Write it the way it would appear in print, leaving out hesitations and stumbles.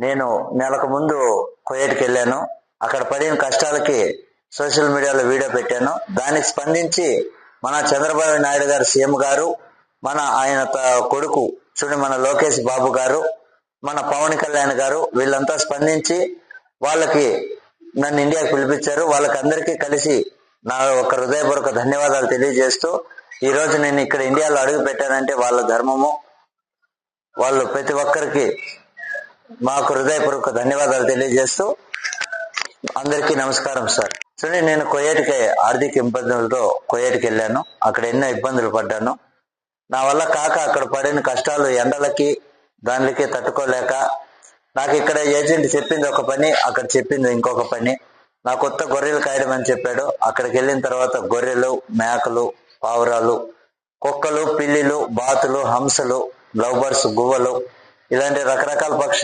నేను నెలకు ముందు కువైట్కి వెళ్ళాను. అక్కడ పడిన కష్టాలకి సోషల్ మీడియాలో వీడియో పెట్టాను. దానికి స్పందించి మన చంద్రబాబు నాయుడు గారు సీఎం గారు, మన ఆయన కొడుకు చూడండి మన లోకేష్ బాబు గారు, మన పవన్ కళ్యాణ్ గారు వీళ్ళంతా స్పందించి వాళ్ళకి నన్ను ఇండియాకి పిలిపించారు. వాళ్ళకి అందరికీ కలిసి నా ఒక హృదయపూర్వక ధన్యవాదాలు తెలియజేస్తూ, ఈ రోజు నేను ఇక్కడ ఇండియాలో అడుగు పెట్టానంటే వాళ్ళ ధర్మము. వాళ్ళు ప్రతి ఒక్కరికి మాకు హృదయపూర్వక ధన్యవాదాలు తెలియజేస్తూ అందరికీ నమస్కారం సార్. చూడండి, నేను కువైట్కి ఆర్థిక ఇబ్బందులతో కువైట్కి వెళ్ళాను. అక్కడ ఎన్నో ఇబ్బందులు పడ్డాను. నా వల్ల కాక అక్కడ పడిన కష్టాలు ఎండలకి దానికి తట్టుకోలేక నాకు ఇక్కడ ఏజెంట్ చెప్పింది ఒక పని, అక్కడ చెప్పింది ఇంకొక పని. నా కొత్త గొర్రెలు కాయడం అని చెప్పాడు. అక్కడికి వెళ్ళిన తర్వాత గొర్రెలు, మేకలు, పావురాలు, కుక్కలు, పిల్లిలు, బాతులు, హంసలు, లవ్ బర్డ్స్, గువ్వలు ఇలాంటి రకరకాల పక్షులు